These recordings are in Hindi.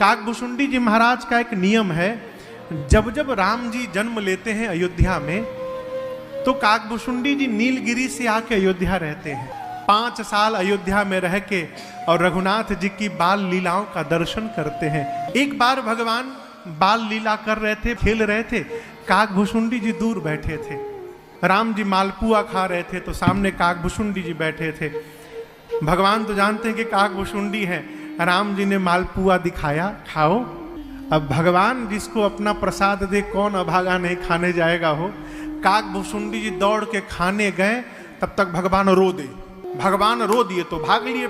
काकभुशुंडी जी महाराज का एक नियम है, जब जब राम जी जन्म लेते हैं अयोध्या में, तो काकभुशुंडी जी नीलगिरी से आके अयोध्या रहते हैं। 5 साल अयोध्या में रह के और रघुनाथ जी की बाल लीलाओं का दर्शन करते हैं। एक बार भगवान बाल लीला कर रहे थे, खेल रहे थे, काकभुशुंडी जी दूर बैठे थे। राम जी मालपुआ खा रहे थे तो सामने काकभुशुंडी जी बैठे थे। भगवान तो जानते हैं कि काकभुशुंडी है, राम जी ने मालपुआ दिखाया, खाओ। अब भगवान जिसको अपना प्रसाद दे कौन अभागा नहीं खाने जाएगा हो। काकभुशुंडी जी दौड़ के खाने गए, तब तक भगवान रो दे। भगवान रो दिए तो भाग लिए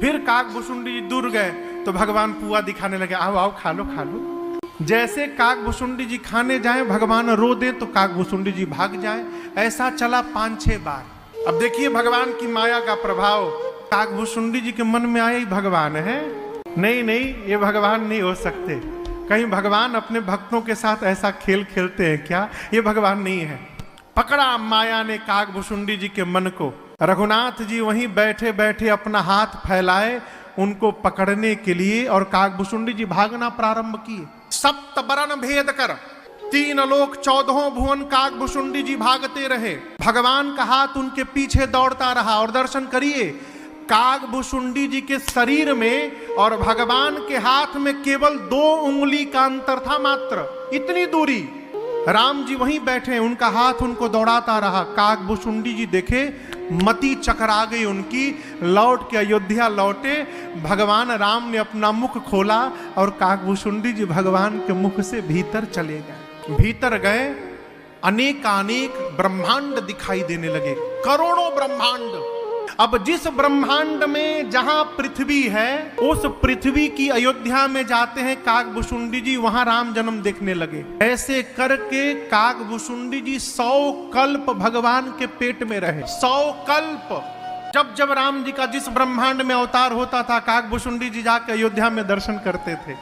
फिर काकभुशुंडी जी दूर गए तो भगवान पुआ दिखाने लगे, आओ आओ खा लो खा लो। जैसे काकभुशुंडी जी खाने जाए भगवान रो दे तो काकभुशुंडी जी भाग जाए। ऐसा चला 5-6 बार। अब देखिए भगवान की माया का प्रभाव। काकभुशुंडी जी के मन में आया, भगवान है, नहीं नहीं ये भगवान नहीं हो सकते। कहीं भगवान अपने भक्तों के साथ ऐसा खेल खेलते हैं क्या? ये भगवान नहीं है। पकड़ा माया ने काकभुशुंडी जी के मन को। रघुनाथ जी वहीं बैठे बैठे अपना हाथ फैलाए उनको पकड़ने के लिए, और काकभुशुंडी जी भागना प्रारंभ किए। 7 बरन भेद कर 3 लोक 14 भुवन काकभुशुंडी जी भागते रहे। भगवान का हाथ उनके पीछे दौड़ता रहा। और दर्शन करिए, काकभुशुंडी जी के शरीर में और भगवान के हाथ में केवल 2 उंगली का अंतर था मात्र, इतनी दूरी। राम जी वहीं बैठे, उनका हाथ उनको दौड़ाता रहा। काकभुशुंडी जी देखे, मति चकरा गई उनकी, लौट के अयोध्या लौटे। भगवान राम ने अपना मुख खोला और काकभुशुंडी जी भगवान के मुख से भीतर चले गए। भीतर गए, अनेकानेक ब्रह्मांड दिखाई देने लगे, करोड़ों ब्रह्मांड। अब जिस ब्रह्मांड में जहां पृथ्वी है, उस पृथ्वी की अयोध्या में जाते हैं काकभुशुंडी जी, वहां राम जन्म देखने लगे। ऐसे करके काकभुशुंडी जी 100 कल्प भगवान के पेट में रहे। 100 कल्प। जब जब राम जी का जिस ब्रह्मांड में अवतार होता था, काकभुशुंडी जी जाके अयोध्या में दर्शन करते थे।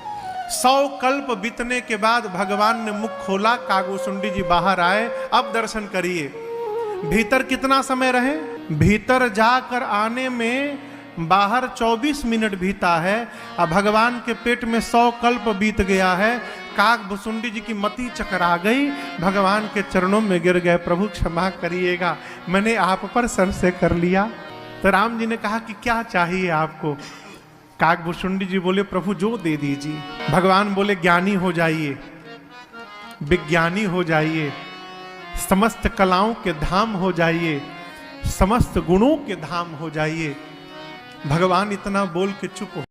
100 कल्प बीतने के बाद भगवान ने मुख खोला, काकभुशुंडी जी बाहर आए। अब दर्शन करिए, भीतर कितना समय रहे? भीतर जाकर आने में बाहर 24 मिनट बीता है। अब भगवान के पेट में 100 कल्प बीत गया है। काकभुशुंडी जी की मति चकरा गई, भगवान के चरणों में गिर गए, प्रभु क्षमा करिएगा, मैंने आप पर संशय कर लिया। तो राम जी ने कहा कि क्या चाहिए आपको? काकभुशुंडी जी बोले, प्रभु जो दे दीजिए। भगवान बोले, ज्ञानी हो जाइए, विज्ञानी हो जाइए, समस्त कलाओं के धाम हो जाइए, समस्त गुणों के धाम हो जाइए। भगवान इतना बोल के चुप हो